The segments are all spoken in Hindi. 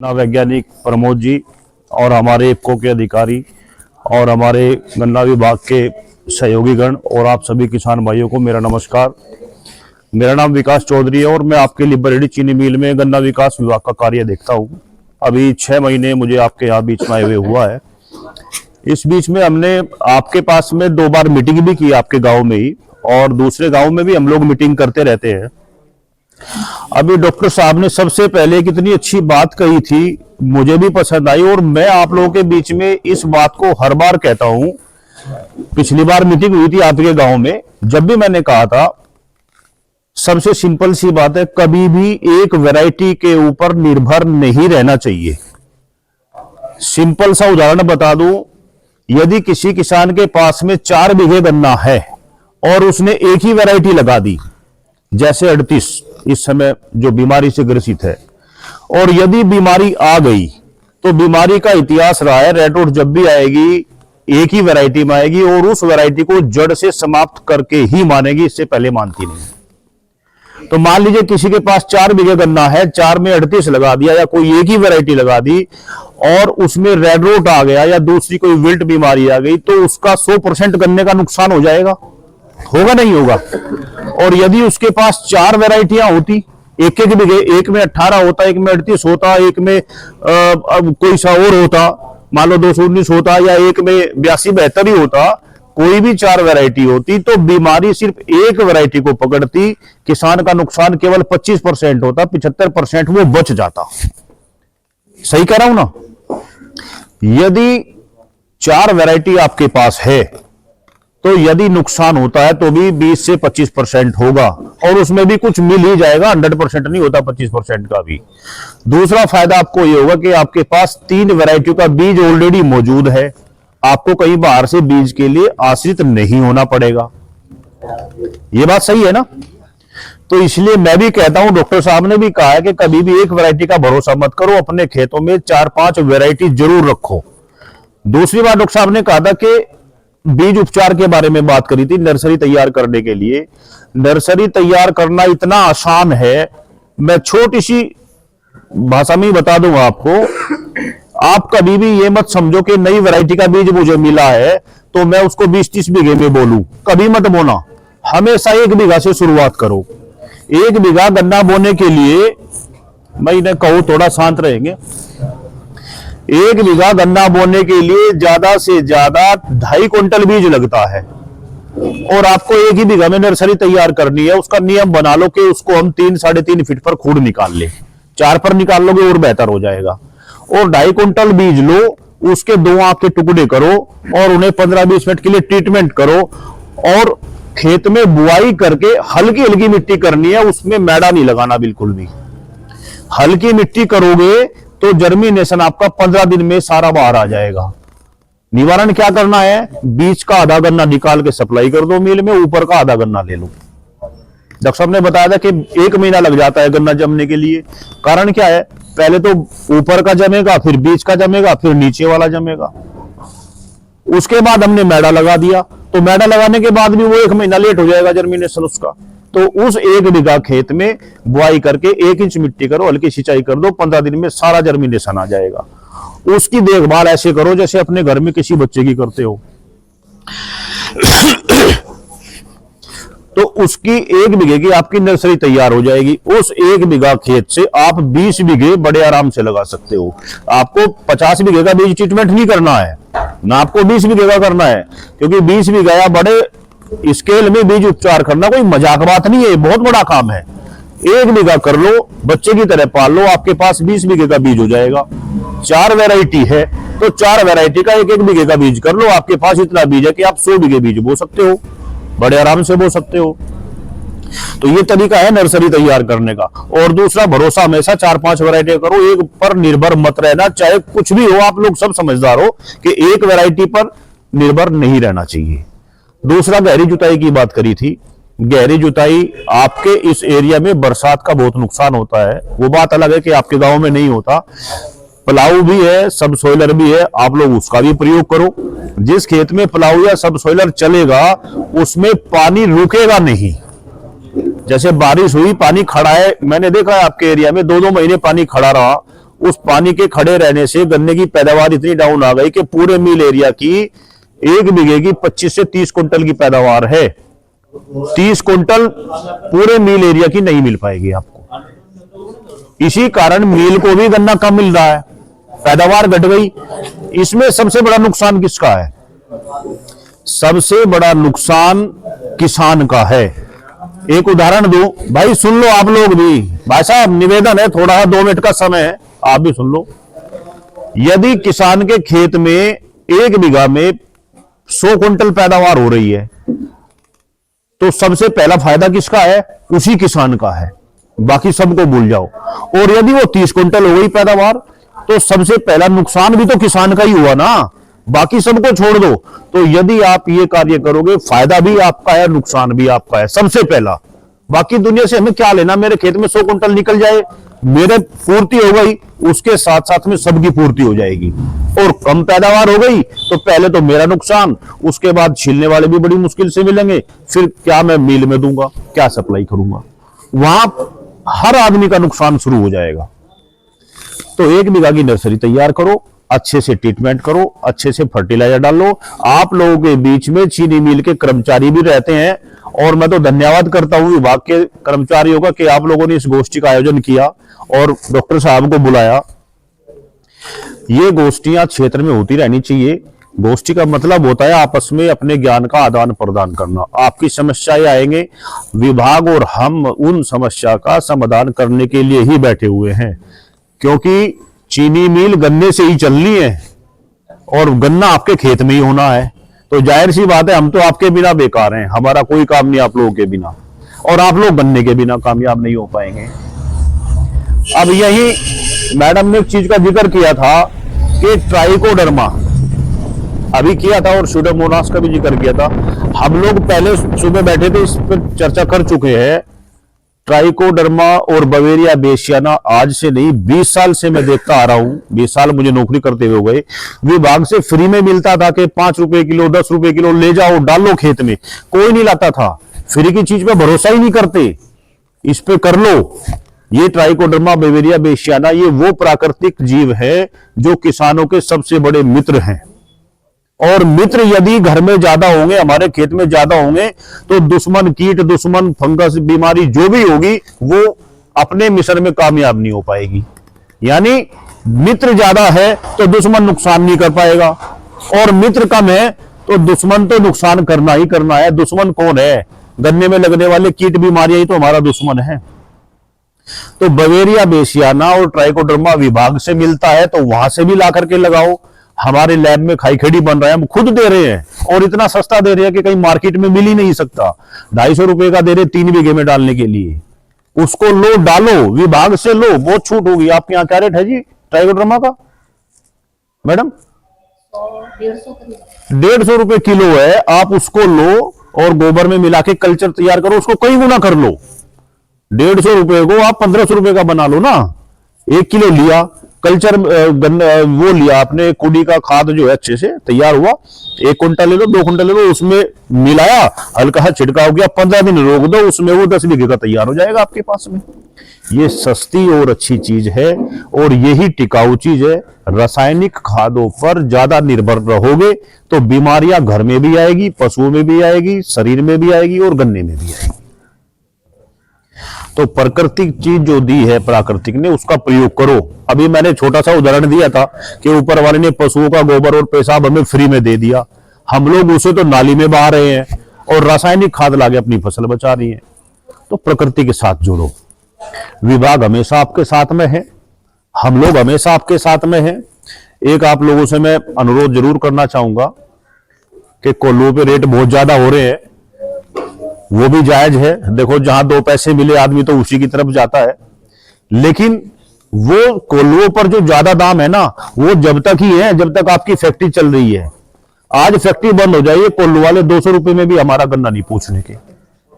गन्ना वैज्ञानिक प्रमोद जी और हमारे इफ्को के अधिकारी और हमारे गन्ना विभाग के सहयोगीगण और आप सभी किसान भाइयों को मेरा नमस्कार। मेरा नाम विकास चौधरी है और मैं आपके लिबरेटी चीनी मिल में गन्ना विकास विभाग का कार्य देखता हूँ। अभी 6 महीने मुझे आपके यहाँ बीच में आए हुए हुआ है। इस बीच में हमने आपके पास में 2 बार मीटिंग भी की आपके गाँव में ही, और दूसरे गाँव में भी हम लोग मीटिंग करते रहते हैं। अभी डॉक्टर साहब ने सबसे पहले कितनी अच्छी बात कही थी, मुझे भी पसंद आई और मैं आप लोगों के बीच में इस बात को हर बार कहता हूं। पिछली बार मीटिंग हुई थी आपके गांव में, जब भी मैंने कहा था सबसे सिंपल सी बात है, कभी भी एक वैरायटी के ऊपर निर्भर नहीं रहना चाहिए। सिंपल सा उदाहरण बता दूं, यदि किसी किसान के पास में 4 बीघे गन्ना है और उसने एक ही वैरायटी लगा दी, जैसे 38 इस समय जो बीमारी से ग्रसित है, और यदि बीमारी आ गई तो बीमारी का इतिहास रहा है, रेड रोड जब भी आएगी एक ही वैरायटी में आएगी और उस वैरायटी को जड़ से समाप्त करके ही मानेगी, इससे पहले मानती नहीं। तो मान लीजिए किसी के पास 4 बीघे गन्ना है, 4 में 38 लगा दिया या कोई एक ही वैरायटी लगा दी और उसमें रेड रोट आ गया या दूसरी कोई विल्ट बीमारी आ गई, तो उसका 100% गन्ने का नुकसान हो जाएगा, होगा नहीं होगा। और यदि उसके पास 4 वैरायटियां होती, एक बीघे, एक में 18 होता, एक में 38 होता, एक में कोई सा और होता, मान लो 219 होता, या एक में 82-72 ही होता, कोई भी 4 वैरायटी होती, तो बीमारी सिर्फ एक वैरायटी को पकड़ती, किसान का नुकसान केवल 25% होता, 75% वो बच जाता। सही कह रहा हूं ना? यदि 4 वैरायटी आपके पास है तो यदि नुकसान होता है तो भी 20 से 25% होगा, और उसमें भी कुछ मिल ही जाएगा, 100% नहीं होता, 25% का भी। दूसरा फायदा आपको यह होगा कि आपके पास 3 वैरायटियों का बीज ऑलरेडी मौजूद है, आपको कहीं बाहर से बीज के लिए आश्रित नहीं होना पड़ेगा। यह बात सही है ना? तो इसलिए मैं भी कहता हूं, डॉक्टर साहब ने भी कहा है कि कभी भी एक वैरायटी का भरोसा मत करो, अपने खेतों में 4-5 वैरायटी जरूर रखो। दूसरी बात डॉक्टर साहब ने कहा था कि बीज उपचार के बारे में बात करी थी, नर्सरी तैयार करने के लिए। नर्सरी तैयार करना इतना आसान है, मैं छोटी सी भाषा में ही बता दूंगा आपको। आप कभी भी ये मत समझो कि नई वैरायटी का बीज मुझे मिला है तो मैं उसको 20-30 बीघे में बोलूं, कभी मत बोना। हमेशा 1 बीघा से शुरुआत करो। 1 बीघा गन्ना बोने के लिए, मैं इन्हें कहूं थोड़ा शांत रहेंगे, 1 बीघा गन्ना बोने के लिए ज्यादा से ज्यादा 2.5 क्विंटल बीज लगता है, और आपको 1 ही बीघा में नर्सरी तैयार करनी है। उसका नियम बना लो कि उसको हम 3-3.5 फीट पर खूड़ निकाल ले, 4 पर निकाल लोगे और बेहतर हो जाएगा। और 2.5 क्विंटल बीज लो, उसके 2 आंख के टुकड़े करो और उन्हें 15-20 मिनट के लिए ट्रीटमेंट करो, और खेत में बुआई करके हल्की हल्की मिट्टी करनी है, उसमें मैदा नहीं लगाना बिल्कुल भी। हल्की मिट्टी करोगे तो जर्मिनेशन आपका 15 दिन में सारा बाहर आ जाएगा। निवारण क्या करना है, बीच का आधा गन्ना निकाल के सप्लाई कर दो मिल में, ऊपर का आधा गन्ना ले लो। डॉक्टर साहब ने बताया था कि 1 महीना लग जाता है गन्ना जमने के लिए। कारण क्या है, पहले तो ऊपर का जमेगा, फिर बीच का जमेगा, फिर नीचे वाला जमेगा। उसके बाद हमने मैदा लगा दिया, तो मैदा लगाने के बाद भी वो 1 महीना लेट हो जाएगा जर्मिनेशन उसका। तो उस 1 बीघा खेत में बुआई करके 1 इंच मिट्टी करो, हल्की सिंचाई कर दो, 15 दिन में सारा जर्मिनेशन आ जाएगा। उसकी देखभाल ऐसे करो जैसे अपने घर में किसी बच्चे की करते हो। तो उसकी 1 बीघे की आपकी नर्सरी तैयार हो जाएगी। उस 1 बीघा खेत से आप 20 बीघे बड़े आराम से लगा सकते हो। आपको 50 बीघे का बीज ट्रीटमेंट नहीं करना है ना, आपको 20 बीघे का करना है, क्योंकि 20 बीघा या बड़े स्केल में बीज उपचार करना कोई मजाक बात नहीं है, बहुत बड़ा काम है। 1 बीघा कर लो, बच्चे की तरह पाल लो, आपके पास 20 बीघे का बीज हो जाएगा। 4 वैरायटी है तो 4 वैरायटी का 1-1 बीघे का बीज कर लो, आपके पास इतना बीज है कि आप 100 बीघे बीज बो सकते हो, बड़े आराम से बो सकते हो। तो ये तरीका है नर्सरी तैयार करने का। और दूसरा, भरोसा हमेशा 4-5 वैरायटी करो, एक पर निर्भर मत रहना, चाहे कुछ भी हो। आप लोग सब समझदार हो कि एक वैरायटी पर निर्भर नहीं रहना चाहिए। दूसरा, गहरी जुताई की बात करी थी। गहरी जुताई आपके इस एरिया में बरसात का बहुत नुकसान होता है, वो बात अलग है कि आपके गांव में नहीं होता। प्लाऊ भी है, सब सोइलर भी है, आप लोग उसका भी प्रयोग करो। जिस खेत में प्लाऊ या सब सोइलर चलेगा उसमें पानी रुकेगा नहीं। जैसे बारिश हुई, पानी खड़ा है, मैंने देखा है आपके एरिया में 2-2 महीने पानी खड़ा रहा उस पानी के खड़े रहने से गन्ने की पैदावार इतनी डाउन आ गई कि पूरे मिल एरिया की 1 बीघे की 25 से 30 कुंटल की पैदावार है। 30 कुंटल पूरे मिल एरिया की नहीं मिल पाएगी आपको। इसी कारण मिल को भी गन्ना कम मिल रहा है, पैदावार घट गई। इसमें सबसे बड़ा नुकसान किसका है? सबसे बड़ा नुकसान किसान का है। एक उदाहरण दूं, भाई सुन लो आप लोग भी, भाई साहब निवेदन है, थोड़ा 2 मिनट का समय है, आप भी सुन लो। यदि किसान के खेत में 1 बीघा में 100 कुंटल पैदावार हो रही है तो सबसे पहला फायदा किसका है? उसी किसान का है, बाकी सबको भूल जाओ। और यदि वो 30 कुंटल हो गई पैदावार तो सबसे पहला नुकसान भी तो किसान का ही हुआ ना, बाकी सबको छोड़ दो। तो यदि आप ये कार्य करोगे, फायदा भी आपका है, नुकसान भी आपका है सबसे पहला। बाकी दुनिया से हमें क्या लेना, मेरे खेत में 100 कुंटल निकल जाए, मेरे पूर्ति हो गई, उसके साथ साथ में सबकी पूर्ति हो जाएगी। और कम पैदावार हो गई तो पहले तो मेरा नुकसान, उसके बाद छीलने वाले भी बड़ी मुश्किल से मिलेंगे, फिर क्या मैं मिल में दूंगा, क्या सप्लाई करूंगा, वहां हर आदमी का नुकसान शुरू हो जाएगा। तो 1 बीघा की नर्सरी तैयार करो, अच्छे से ट्रीटमेंट करो, अच्छे से फर्टिलाइजर डालो। आप लोगों के बीच में चीनी मिल के कर्मचारी भी रहते हैं और मैं तो धन्यवाद करता हूं विभाग के कर्मचारियों का कि आप लोगों ने इस गोष्ठी का आयोजन किया और डॉक्टर साहब को बुलाया। ये गोष्ठियां क्षेत्र में होती रहनी चाहिए। गोष्ठी का मतलब होता है आपस में अपने ज्ञान का आदान प्रदान करना। आपकी समस्याएं आएंगे, विभाग और हम उन समस्या का समाधान करने के लिए ही बैठे हुए हैं, क्योंकि चीनी मिल गन्ने से ही चलनी है और गन्ना आपके खेत में ही होना है। तो जाहिर सी बात है, हम तो आपके बिना बेकार हैं, हमारा कोई काम नहीं आप लोगों के बिना, और आप लोग गन्ने के बिना कामयाब नहीं हो पाएंगे। अब यही मैडम ने एक चीज का जिक्र किया था कि ट्राइकोडर्मा अभी किया था और सुडोमोनास का भी जिक्र किया था। हम लोग पहले सुबह बैठे थे, इस पर चर्चा कर चुके हैं। ट्राइकोडर्मा और बवेरिया बेसियाना आज से नहीं 20 साल से मैं देखता आ रहा हूं, 20 साल मुझे नौकरी करते हुए हो गए। विभाग से फ्री में मिलता था कि 5 रुपए किलो 10 रुपए किलो ले जाओ डालो खेत में, कोई नहीं लाता था। फ्री की चीज पे भरोसा ही नहीं करते, इस पे कर लो। ये ट्राइकोडर्मा बवेरिया बेसियाना ये वो प्राकृतिक जीव है जो किसानों के सबसे बड़े मित्र हैं। और मित्र यदि घर में ज्यादा होंगे, हमारे खेत में ज्यादा होंगे, तो दुश्मन कीट, दुश्मन फंगस, बीमारी जो भी होगी वो अपने मिशन में कामयाब नहीं हो पाएगी। यानी मित्र ज्यादा है तो दुश्मन नुकसान नहीं कर पाएगा, और मित्र कम है तो दुश्मन तो नुकसान करना ही करना है। दुश्मन कौन है? गन्ने में लगने वाले कीट बीमारियां ही तो हमारा दुश्मन है। तो बवेरिया बेसियाना और ट्राइकोडर्मा विभाग से मिलता है तो वहां से भी ला करके लगाओ। हमारे लैब में खाईखेड़ी बन रहा है, हम खुद दे रहे हैं और इतना सस्ता दे रहे हैं कि कहीं मार्केट में मिल ही नहीं सकता। 250 रुपए का दे रहे 3 बीघे में डालने के लिए। उसको लो, डालो, विभाग से लो, बहुत छूट होगी। आपके यहाँ क्या रेट है जी ट्राइकोडर्मा का मैडम? 150 रुपए किलो है। आप उसको लो और गोबर में मिला के कल्चर तैयार करो, उसको कई गुना कर लो। 150 रुपए को आप 1500 रुपए का बना लो ना। 1 किलो लिया कल्चर, वो लिया आपने कुड़ी का खाद जो है अच्छे से तैयार हुआ, 1 कुंटल ले लो 2 कुंटल ले लो, उसमें मिलाया, हल्का सा छिड़काव किया, 15 दिन रोक दो, उसमें वो 10 बीघे का तैयार हो जाएगा आपके पास में। ये सस्ती और अच्छी चीज है और यही टिकाऊ चीज है। रासायनिक खादों पर ज्यादा निर्भर रहोगे तो बीमारियां घर में भी आएगी, पशुओं में भी आएगी, शरीर में भी आएगी और गन्ने में भी आएगी। तो प्राकृतिक चीज जो दी है प्राकृतिक ने, उसका प्रयोग करो। अभी मैंने छोटा सा उदाहरण दिया था कि ऊपर वाले ने पशुओं का गोबर और पेशाब हमें फ्री में दे दिया, हम लोग उसे तो नाली में बहा रहे हैं और रासायनिक खाद लाके अपनी फसल बचा रही है। तो प्रकृति के साथ जुड़ो। विभाग हमेशा आपके साथ में है, हम लोग हमेशा आपके साथ में हैं। एक आप लोगों से मैं अनुरोध जरूर करना चाहूंगा कि कोल्हुओं पे रेट बहुत ज्यादा हो रहे हैं, वो भी जायज है। देखो जहां 2 पैसे मिले आदमी तो उसी की तरफ जाता है, लेकिन वो कोल्हुओं पर जो ज्यादा दाम है ना, वो जब तक ही है जब तक आपकी फैक्ट्री चल रही है। आज फैक्ट्री बंद हो जाइए, कोल्हू वाले 200 रुपए में भी हमारा गन्ना नहीं पूछने के,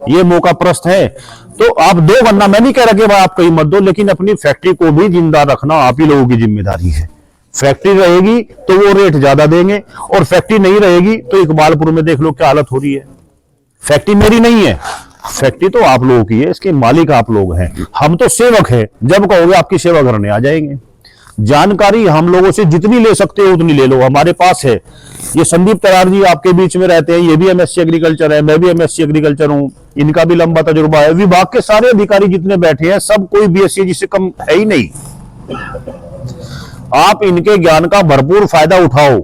ये मौका प्रस्त है। तो आप दो गन्ना, मैं नहीं कह रहा कि भाई आप कहीं मत दो, लेकिन अपनी फैक्ट्री को भी जिंदा रखना आप ही लोगों की जिम्मेदारी है। फैक्ट्री रहेगी तो वो रेट ज्यादा देंगे, और फैक्ट्री नहीं रहेगी तो इकबालपुर में देख लो क्या हालत हो रही है। फैक्ट्री मेरी नहीं है, फैक्ट्री तो आप लोगों की है, इसके मालिक आप लोग हैं, हम तो सेवक हैं। जब कहोगे आपकी सेवा करने आ जाएंगे। जानकारी हम लोगों से जितनी ले सकते हो उतनी ले लो, हमारे पास है। ये संदीप तरार जी आपके बीच में रहते हैं, ये भी एमएससी एग्रीकल्चर है, मैं भी एमएससी एग्रीकल्चर हूं, इनका भी लंबा तजुर्बा है। विभाग के सारे अधिकारी जितने बैठे हैं सब कोई बीएससी से कम है ही नहीं। आप इनके ज्ञान का भरपूर फायदा उठाओ,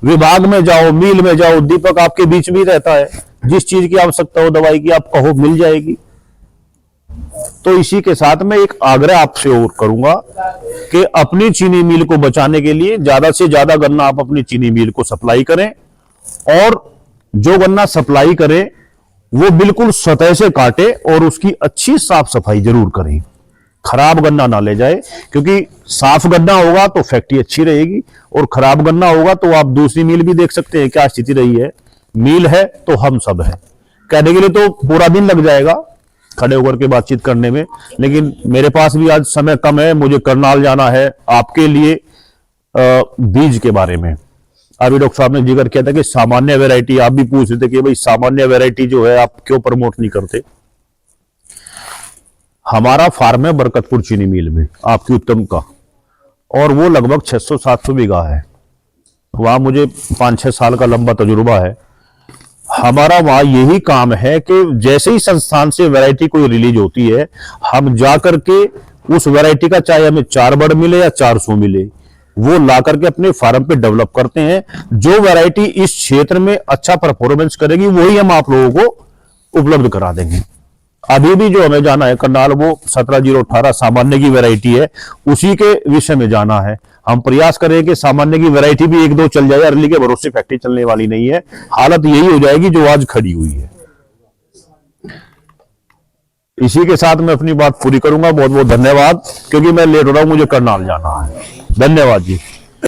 विभाग में जाओ, मिल में जाओ, दीपक आपके बीच में रहता है, जिस चीज की आवश्यकता हो दवाई की आप कहो मिल जाएगी। तो इसी के साथ मैं एक आग्रह आपसे और करूंगा कि अपनी चीनी मिल को बचाने के लिए ज्यादा से ज्यादा गन्ना आप अपनी चीनी मिल को सप्लाई करें, और जो गन्ना सप्लाई करें वो बिल्कुल सतह से काटे और उसकी अच्छी साफ सफाई जरूर करें, खराब गन्ना ना ले जाए। क्योंकि साफ गन्ना होगा तो फैक्ट्री अच्छी रहेगी, और खराब गन्ना होगा तो आप दूसरी मिल भी देख सकते हैं क्या स्थिति रही है। मिल है तो हम सब है, कहने के लिए तो पूरा दिन लग जाएगा खड़े होकर के बातचीत करने में, लेकिन मेरे पास भी आज समय कम है, मुझे करनाल जाना है आपके लिए बीज के बारे में। अभी डॉक्टर साहब ने जिक्र किया था कि सामान्य वैरायटी, आप भी पूछ रहे थे कि भाई सामान्य वैरायटी जो है आप क्यों प्रमोट नहीं करते। हमारा फार्म है बरकतपुर चीनी मिल में आपकी उत्तम का, और वो लगभग 600-700 बीघा है। वहां मुझे 5-6 साल का लंबा तजुर्बा है। हमारा वहां यही काम है कि जैसे ही संस्थान से वैरायटी कोई रिलीज होती है, हम जाकर के उस वैरायटी का, चाहे हमें 4 बड़ मिले या 400 मिले, वो ला करके अपने फार्म पे डेवलप करते हैं। जो वैरायटी इस क्षेत्र में अच्छा परफॉर्मेंस करेगी वही हम आप लोगों को उपलब्ध करा देंगे। अभी भी जो हमें जाना है करनाल, वो 17018 सामान्य की वैरायटी है, उसी के विषय में जाना है। हम प्रयास करें कि सामान्य की वैरायटी भी 1-2 चल जाए, अर्ली के भरोसे फैक्ट्री चलने वाली नहीं है। हालत यही हो जाएगी जो आज खड़ी हुई है। इसी के साथ मैं अपनी बात पूरी करूंगा। बहुत बहुत धन्यवाद, क्योंकि मैं लेट हो रहा हूं, मुझे करनाल जाना है। धन्यवाद जी।